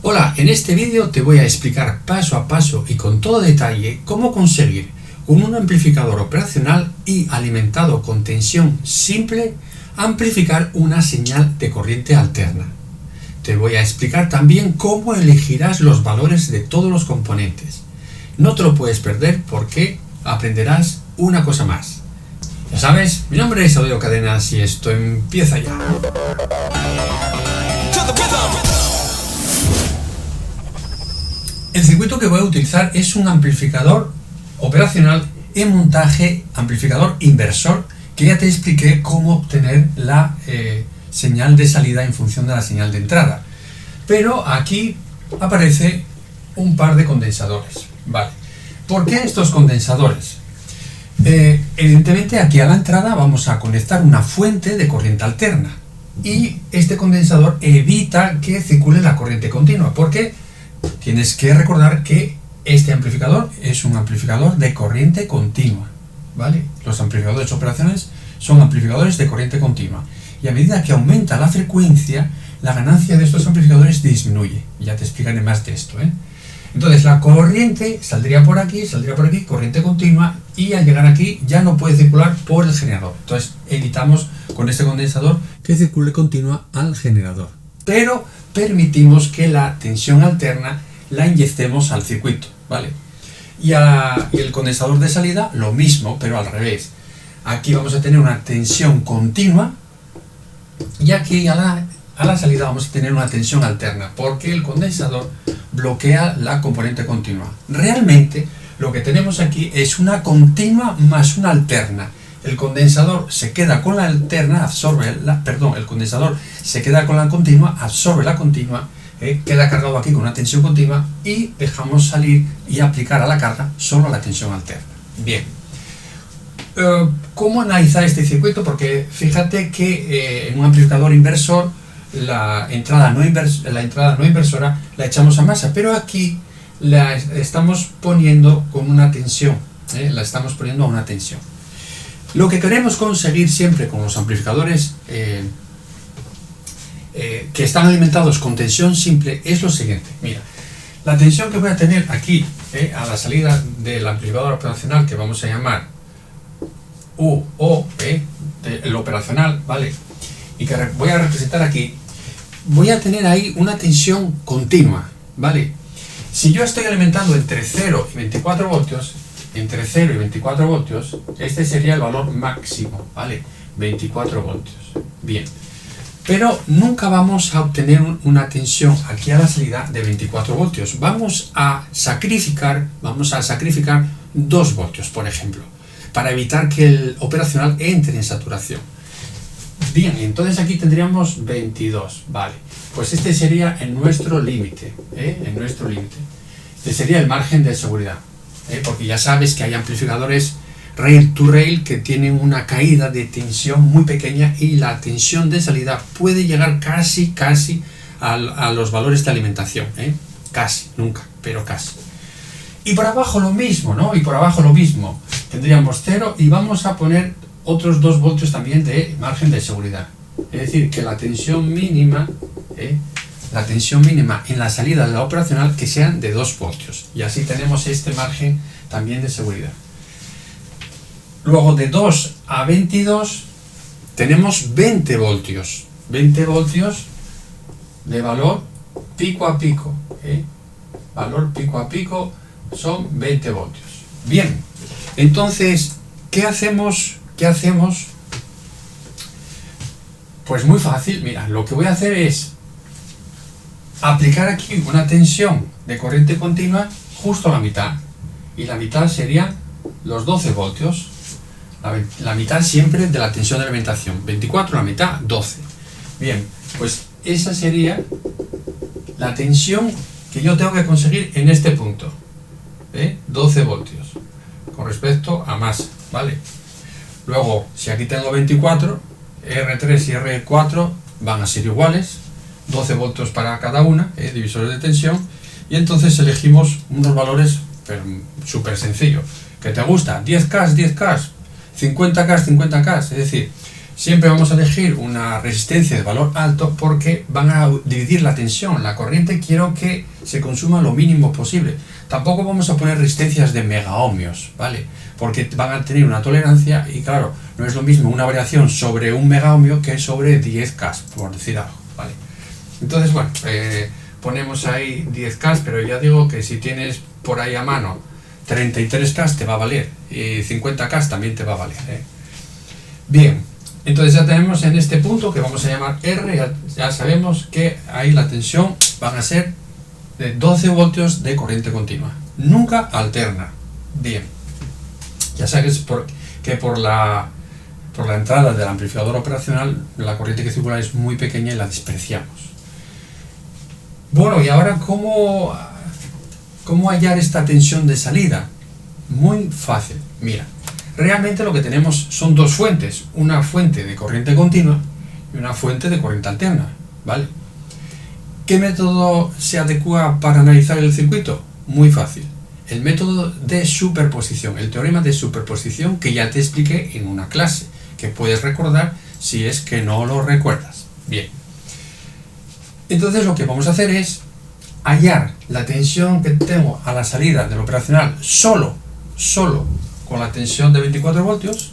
Hola, en este vídeo te voy a explicar paso a paso y con todo detalle cómo conseguir con un amplificador operacional y alimentado con tensión simple amplificar una señal de corriente alterna. Te voy a explicar también cómo elegirás los valores de todos los componentes. No te lo puedes perder porque aprenderás una cosa más. Ya sabes, mi nombre es Aurelio Cadenas y esto empieza ya. El circuito que voy a utilizar es un amplificador operacional en montaje, amplificador inversor, que ya te expliqué cómo obtener la señal de salida en función de la señal de entrada. Pero aquí aparece un par de condensadores. Vale. ¿Por qué estos condensadores? Evidentemente aquí a la entrada vamos a conectar una fuente de corriente alterna y este condensador evita que circule la corriente continua, porque tienes que recordar que este amplificador es un amplificador de corriente continua, ¿vale? Los amplificadores operacionales son amplificadores de corriente continua y a medida que aumenta la frecuencia, la ganancia de estos amplificadores disminuye. Ya te explicaré más de esto, ¿eh? Entonces la corriente saldría por aquí, corriente continua, y al llegar aquí ya no puede circular por el generador. Entonces evitamos con este condensador que circule continua al generador, pero permitimos que la tensión alterna la inyectemos al circuito, ¿vale? Y el condensador de salida lo mismo, pero al revés. Aquí vamos a tener una tensión continua y aquí a la salida vamos a tener una tensión alterna, porque el condensador bloquea la componente continua. Realmente lo que tenemos aquí es una continua más una alterna. El condensador se queda con la alterna, el condensador se queda con la continua, absorbe la continua, queda cargado aquí con una tensión continua y dejamos salir y aplicar a la carga solo la tensión alterna. Bien. ¿Cómo analizar este circuito? Porque fíjate que en un amplificador inversor la entrada no inversora la echamos a masa, pero aquí la estamos poniendo con una tensión, la estamos poniendo a una tensión. Lo que queremos conseguir siempre con los amplificadores que están alimentados con tensión simple es lo siguiente. Mira, la tensión que voy a tener aquí a la salida del amplificador operacional, que vamos a llamar UO, el operacional, ¿vale? Y que voy a representar aquí, voy a tener ahí una tensión continua, ¿vale? Si yo estoy alimentando entre 0 y 24 voltios, este sería el valor máximo, ¿vale? 24 voltios. Bien. Pero nunca vamos a obtener una tensión aquí a la salida de 24 voltios. Vamos a sacrificar 2 voltios, por ejemplo, para evitar que el operacional entre en saturación. Bien, entonces aquí tendríamos 22, ¿vale? Pues este sería en nuestro límite, Este sería el margen de seguridad, porque ya sabes que hay amplificadores rail to rail que tienen una caída de tensión muy pequeña y la tensión de salida puede llegar casi a los valores de alimentación, casi, nunca, pero casi. Y por abajo lo mismo, ¿no? Tendríamos 0 y vamos a poner otros 2 voltios también de margen de seguridad. Es decir, que la tensión mínima en la salida de la operacional que sean de 2 voltios. Y así tenemos este margen también de seguridad. Luego de 2 a 22 tenemos 20 voltios. 20 voltios de valor pico a pico. Valor pico a pico son 20 voltios. Bien, entonces, ¿qué hacemos? Pues muy fácil. Mira, lo que voy a hacer es aplicar aquí una tensión de corriente continua justo a la mitad, y la mitad serían los 12 voltios, la mitad siempre de la tensión de alimentación, 24, la mitad 12. Bien, pues esa sería la tensión que yo tengo que conseguir en este punto, 12 voltios con respecto a masa, ¿vale? Luego, si aquí tengo 24, R3 y R4 van a ser iguales, 12 voltios para cada una, divisores de tensión, y entonces elegimos unos valores súper sencillos. ¿Qué te gusta? 10K, 10K, 50K, 50K, es decir, Siempre vamos a elegir una resistencia de valor alto porque van a dividir la tensión. La corriente quiero que se consuma lo mínimo posible. Tampoco vamos a poner resistencias de megaohmios, ¿vale? Porque van a tener una tolerancia y claro, no es lo mismo una variación sobre 1 megaohmio que sobre 10K, por decir algo, ¿vale? Entonces, bueno, ponemos ahí 10K, pero ya digo que si tienes por ahí a mano 33K te va a valer y 50K también te va a valer, ¿eh? Bien. Entonces ya tenemos en este punto que vamos a llamar R, ya sabemos que ahí la tensión van a ser de 12 voltios de corriente continua, nunca alterna. Bien, ya sabes que por la entrada del amplificador operacional la corriente que circula es muy pequeña y la despreciamos. Bueno, y ahora ¿cómo hallar esta tensión de salida? Muy fácil, mira. Realmente lo que tenemos son dos fuentes, una fuente de corriente continua y una fuente de corriente alterna, ¿vale? ¿Qué método se adecua para analizar el circuito? Muy fácil, el método de superposición, el teorema de superposición que ya te expliqué en una clase, que puedes recordar si es que no lo recuerdas. Bien, entonces lo que vamos a hacer es hallar la tensión que tengo a la salida del operacional solo con la tensión de 24 voltios,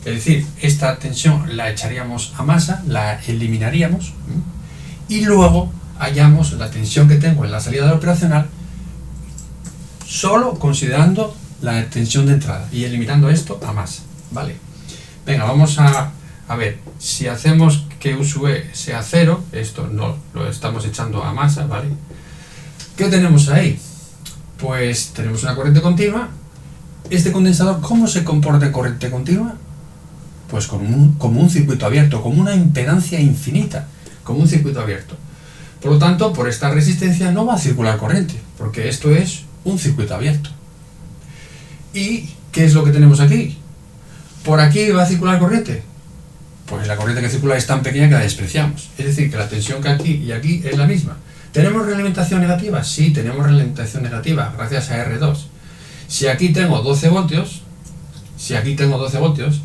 es decir, esta tensión la echaríamos a masa, la eliminaríamos y luego hallamos la tensión que tengo en la salida del operacional solo considerando la tensión de entrada y eliminando esto a masa, ¿vale? Venga, vamos a ver, si hacemos que U sub E sea 0, esto no lo estamos echando a masa, ¿vale? ¿Qué tenemos ahí? Pues tenemos una corriente continua. Este condensador, ¿cómo se comporta en corriente continua? Pues como un circuito abierto, como una impedancia infinita, como un circuito abierto. Por lo tanto, por esta resistencia no va a circular corriente, porque esto es un circuito abierto. ¿Y qué es lo que tenemos aquí? ¿Por aquí va a circular corriente? Pues la corriente que circula es tan pequeña que la despreciamos. Es decir, que la tensión que aquí y aquí es la misma. ¿Tenemos realimentación negativa? Sí, tenemos realimentación negativa, gracias a R2. Si aquí tengo 12 voltios,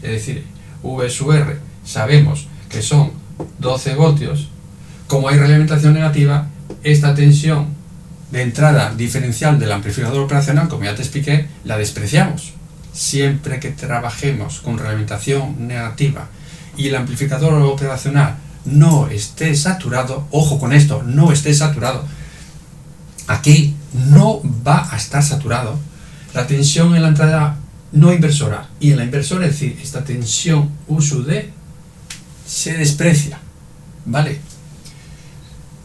es decir, V sub R, sabemos que son 12 voltios, como hay realimentación negativa, esta tensión de entrada diferencial del amplificador operacional, como ya te expliqué, la despreciamos. Siempre que trabajemos con realimentación negativa y el amplificador operacional no esté saturado, ojo con esto, no esté saturado, aquí no va a estar saturado, la tensión en la entrada no inversora y en la inversora, es decir, esta tensión U sub D se desprecia, ¿vale?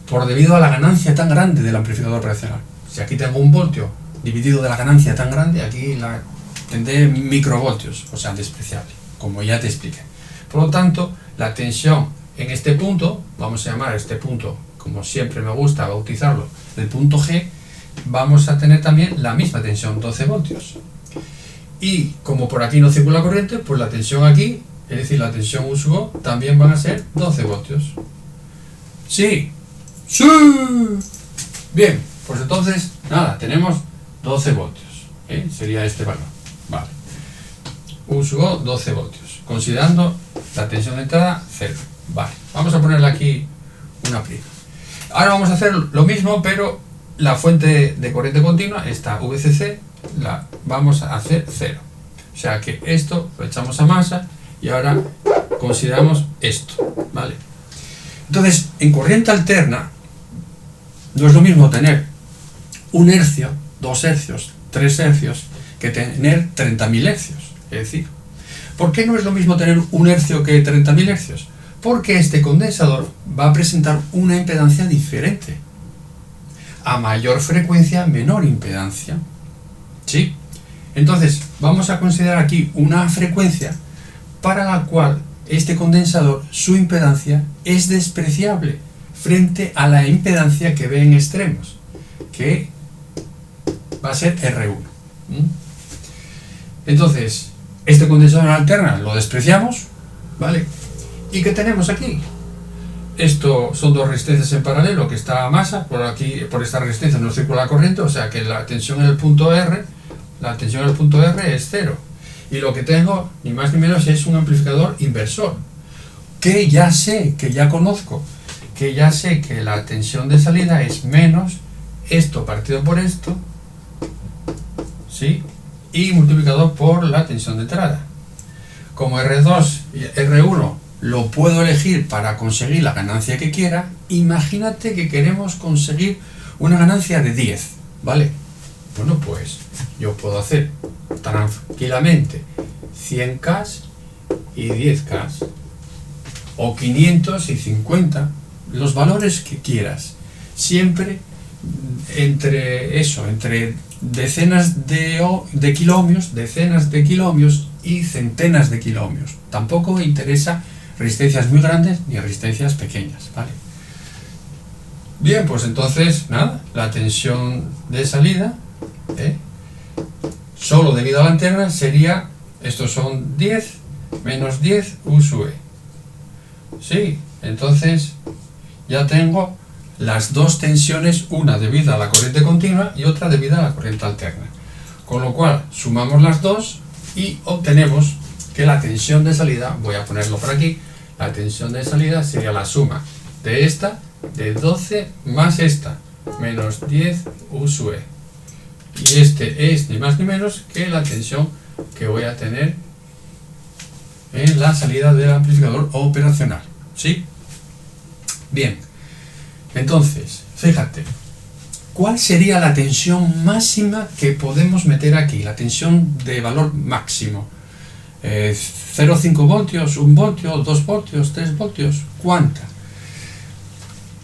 Por debido a la ganancia tan grande del amplificador operacional. Si aquí tengo 1 voltio dividido de la ganancia tan grande, aquí la tendré microvoltios, o sea, despreciable, como ya te expliqué. Por lo tanto, la tensión en este punto, vamos a llamar a este punto, como siempre me gusta bautizarlo, el punto G, vamos a tener también la misma tensión, 12 voltios. Y como por aquí no circula corriente, pues la tensión aquí, es decir, la tensión U sub O, también van a ser 12 voltios. Sí. ¡Sí! Bien, pues entonces, nada, tenemos 12 voltios. Sería este valor. Vale. U sub O, 12 voltios. Considerando la tensión de entrada, 0. Vale, vamos a ponerle aquí una prima. Ahora vamos a hacer lo mismo, pero la fuente de corriente continua, esta VCC, la vamos a hacer 0. O sea que esto lo echamos a masa y ahora consideramos esto, ¿vale? Entonces, en corriente alterna, no es lo mismo tener 1 hercio, 2 hercios, 3 hercios, que tener 30.000 hercios. Es decir, ¿por qué no es lo mismo tener 1 hercio que 30.000 hercios? Porque este condensador va a presentar una impedancia diferente. A mayor frecuencia, menor impedancia. ¿Sí? Entonces, vamos a considerar aquí una frecuencia para la cual este condensador, su impedancia es despreciable frente a la impedancia que ve en extremos, que va a ser R1. Entonces, este condensador alterna lo despreciamos, ¿vale? ¿Y qué tenemos aquí? Esto son dos resistencias en paralelo que está a masa, por aquí, por esta resistencia no circula corriente, o sea que la tensión en el punto R, es 0. Y lo que tengo, ni más ni menos, es un amplificador inversor. que ya sé, que ya conozco, que ya sé que la tensión de salida es menos esto partido por esto, ¿sí? Y multiplicado por la tensión de entrada. Como R2 y R1 lo puedo elegir para conseguir la ganancia que quiera, imagínate que queremos conseguir una ganancia de 10, ¿vale? Bueno, pues yo puedo hacer tranquilamente 100K y 10K, o 500 y 50, los valores que quieras, siempre entre eso, entre decenas de kiloohmios y centenas de kiloohmios. Tampoco interesa resistencias muy grandes ni resistencias pequeñas, ¿vale? Bien, pues entonces, nada, la tensión de salida, solo debido a la alterna, sería, estos son 10 menos 10 U sub E. Sí, entonces ya tengo las dos tensiones, una debida a la corriente continua y otra debida a la corriente alterna. Con lo cual, sumamos las dos y obtenemos que la tensión de salida, voy a ponerlo por aquí, la tensión de salida sería la suma de esta, de 12 más esta, menos 10 U sub E. Y este es ni más ni menos que la tensión que voy a tener en la salida del amplificador operacional. ¿Sí? Bien. Entonces, fíjate, ¿cuál sería la tensión máxima que podemos meter aquí? La tensión de valor máximo. 0,5 voltios, 1 voltio, 2 voltios, 3 voltios. ¿Cuánta?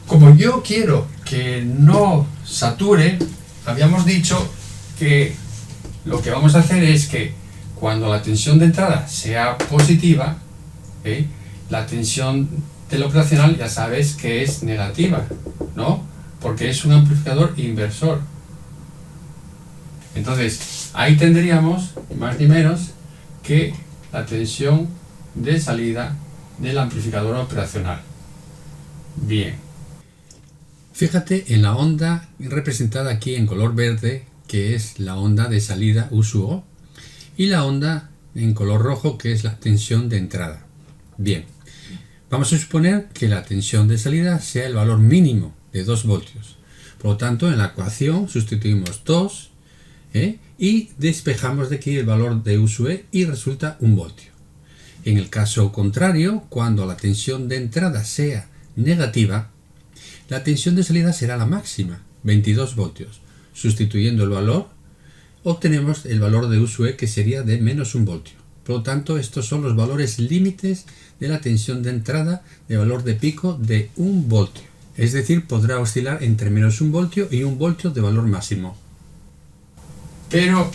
Como yo quiero que no sature, habíamos dicho que lo que vamos a hacer es que cuando la tensión de entrada sea positiva, la tensión del operacional ya sabes que es negativa, ¿no? Porque es un amplificador inversor. Entonces, ahí tendríamos, más ni menos, que la tensión de salida del amplificador operacional. Bien. Fíjate en la onda representada aquí en color verde, que es la onda de salida U sub O, y la onda en color rojo, que es la tensión de entrada. Bien. Vamos a suponer que la tensión de salida sea el valor mínimo de 2 voltios. Por lo tanto, en la ecuación sustituimos 2 y despejamos de aquí el valor de U sub E y resulta 1 voltio. En el caso contrario, cuando la tensión de entrada sea negativa, la tensión de salida será la máxima, 22 voltios. Sustituyendo el valor, obtenemos el valor de U sub E, que sería de menos 1 voltio. Por lo tanto, estos son los valores límites de la tensión de entrada de valor de pico de 1 voltio. Es decir, podrá oscilar entre menos 1 voltio y 1 voltio de valor máximo. Pero,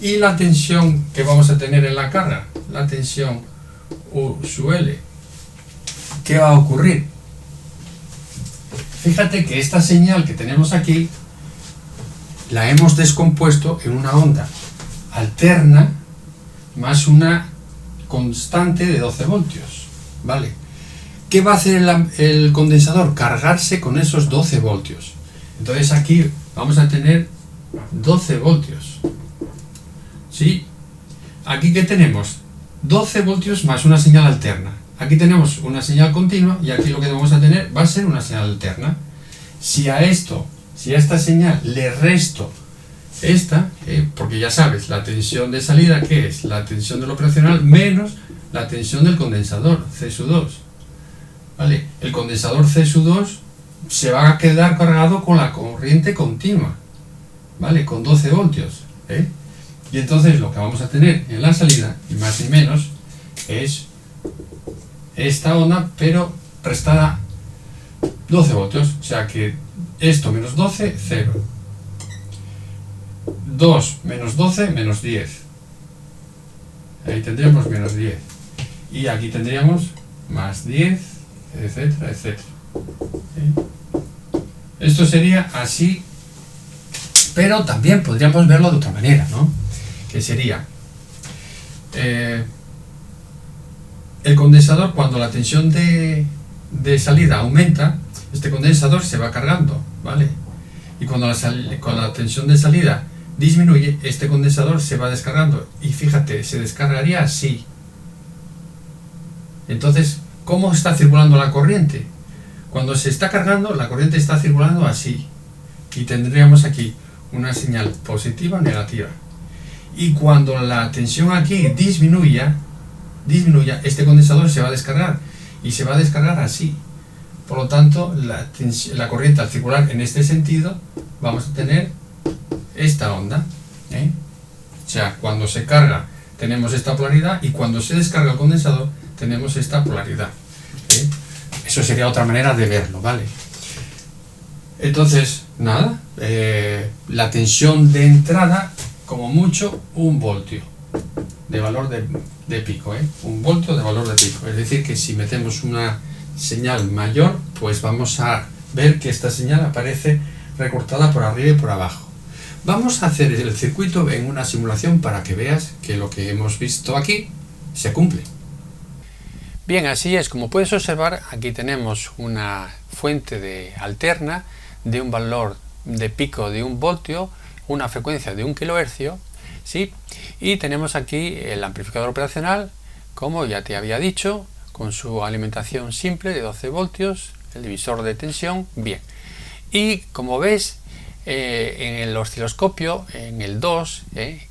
¿y la tensión que vamos a tener en la carga? La tensión U sub L. ¿Qué va a ocurrir? Fíjate que esta señal que tenemos aquí la hemos descompuesto en una onda alterna más una constante de 12 voltios, ¿vale? ¿Qué va a hacer el condensador? Cargarse con esos 12 voltios. Entonces aquí vamos a tener 12 voltios. ¿Sí? Aquí ¿qué tenemos? 12 voltios más una señal alterna. Aquí tenemos una señal continua y aquí lo que vamos a tener va a ser una señal alterna. Si a esta señal le resto esta, porque ya sabes, la tensión de salida, ¿qué es? La tensión del operacional menos la tensión del condensador, C sub 2. ¿Vale? El condensador C sub 2 se va a quedar cargado con la corriente continua, ¿vale? Con 12 voltios. Y entonces lo que vamos a tener en la salida, ni más ni menos, es esta onda, pero restada 12 voltios. O sea que esto menos 12, 0. 2 menos 12, menos 10. Ahí tendríamos menos 10. Y aquí tendríamos más 10, etcétera, etcétera. Esto sería así, pero también podríamos verlo de otra manera, ¿no? Que sería el condensador, cuando la tensión de salida aumenta, este condensador se va cargando, ¿vale? Y cuando la tensión de salida disminuye, este condensador se va descargando. Y fíjate, se descargaría así. Entonces, ¿Cómo está circulando la corriente? Cuando se está cargando, la corriente está circulando así. Y tendríamos aquí una señal positiva o negativa. Y cuando la tensión aquí disminuya, este condensador se va a descargar. Y se va a descargar así. Por lo tanto, la corriente al circular en este sentido, vamos a tener esta onda. O sea, cuando se carga tenemos esta polaridad y cuando se descarga el condensador tenemos esta polaridad. Eso sería otra manera de verlo, ¿vale? Entonces, nada, la tensión de entrada, como mucho, 1 voltio de valor de pico, 1 voltio de valor de pico. Es decir, que si metemos una señal mayor, pues vamos a ver que esta señal aparece recortada por arriba y por abajo. Vamos a hacer el circuito en una simulación para que veas que lo que hemos visto aquí se cumple. Bien, así es. Como puedes observar, aquí tenemos una fuente alterna de un valor de pico de 1 voltio, una frecuencia de 1 kHz, ¿sí? Y tenemos aquí el amplificador operacional, como ya te había dicho, con su alimentación simple de 12 voltios, el divisor de tensión, bien. Y como ves, en el osciloscopio, en el 2,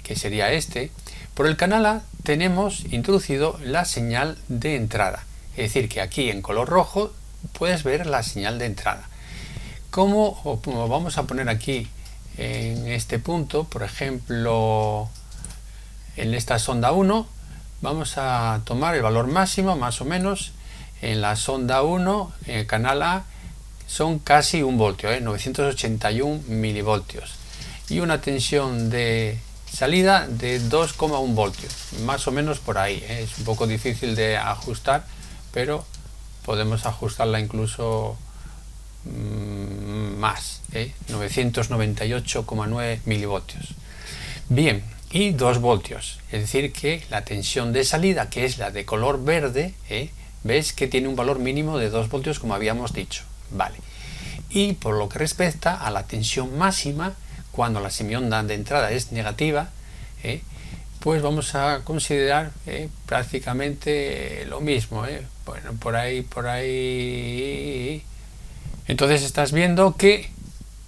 que sería este, por el canal A tenemos introducido la señal de entrada. Es decir, que aquí en color rojo puedes ver la señal de entrada. Como vamos a poner aquí en este punto, por ejemplo, en esta sonda 1, vamos a tomar el valor máximo, más o menos, en la sonda 1, en el canal A, son casi 1 voltio, 981 milivoltios. Y una tensión de salida de 2,1 voltios, más o menos por ahí. Es un poco difícil de ajustar, pero podemos ajustarla incluso más, 998,9 milivoltios. Bien, y 2 voltios, es decir que la tensión de salida, que es la de color verde, ves que tiene un valor mínimo de 2 voltios, como habíamos dicho. Vale. Y por lo que respecta a la tensión máxima, cuando la semionda de entrada es negativa, pues vamos a considerar prácticamente lo mismo. Bueno, por ahí. Entonces estás viendo que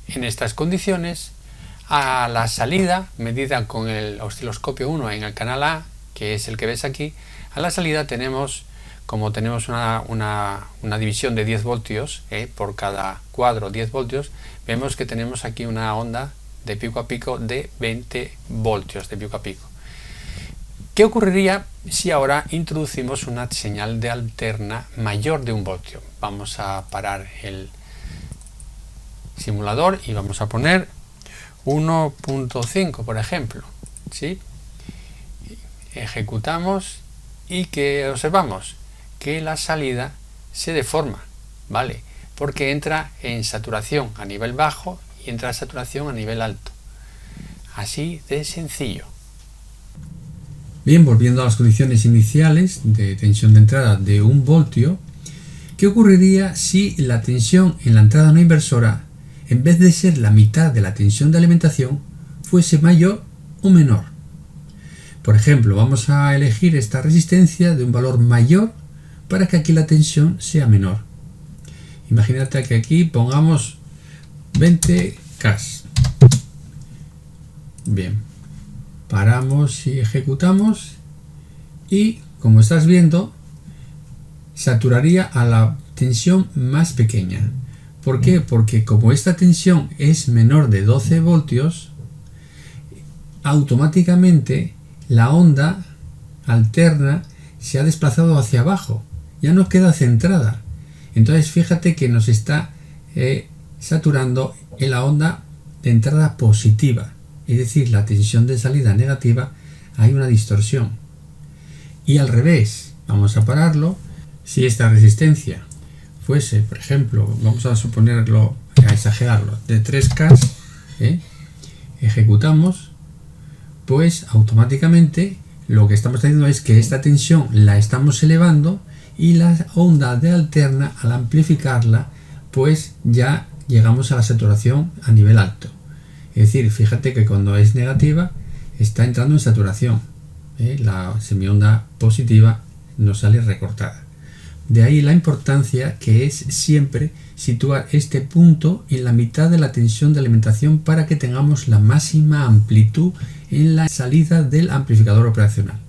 en estas condiciones, a la salida, medida con el osciloscopio 1 en el canal A, que es el que ves aquí, a la salida tenemos, como tenemos una división de 10 voltios, por cada cuadro 10 voltios, vemos que tenemos aquí una onda de pico a pico de 20 voltios de pico a pico. ¿Qué ocurriría si ahora introducimos una señal de alterna mayor de 1 voltio? Vamos a parar el simulador y vamos a poner 1.5, por ejemplo, ¿sí? Ejecutamos y que observamos que la salida se deforma, ¿vale? Porque entra en saturación a nivel bajo y entra en saturación a nivel alto. Así de sencillo. Bien, volviendo a las condiciones iniciales de tensión de entrada de 1 voltio, ¿qué ocurriría si la tensión en la entrada no inversora, en vez de ser la mitad de la tensión de alimentación, fuese mayor o menor? Por ejemplo, vamos a elegir esta resistencia de un valor mayor para que aquí la tensión sea menor. Imagínate que aquí pongamos 20 K. Bien, paramos y ejecutamos y, como estás viendo, saturaría a la tensión más pequeña. ¿Por qué? Porque como esta tensión es menor de 12 voltios, automáticamente la onda alterna se ha desplazado hacia abajo, ya no queda centrada. Entonces fíjate que nos está saturando en la onda de entrada positiva, es decir, la tensión de salida negativa, hay una distorsión. Y al revés, vamos a pararlo. Si esta resistencia fuese, por ejemplo, vamos a suponerlo, a exagerarlo, de 3K, ejecutamos, pues automáticamente lo que estamos haciendo es que esta tensión la estamos elevando y la onda de alterna, al amplificarla, pues ya llegamos a la saturación a nivel alto. Es decir, fíjate que cuando es negativa está entrando en saturación, la semionda positiva nos sale recortada. De ahí la importancia que es siempre situar este punto en la mitad de la tensión de alimentación para que tengamos la máxima amplitud en la salida del amplificador operacional.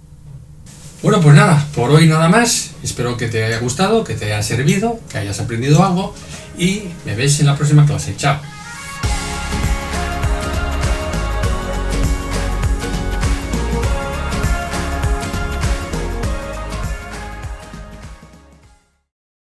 Bueno, pues nada, por hoy nada más. Espero que te haya gustado, que te haya servido, que hayas aprendido algo y me ves en la próxima clase. Chao.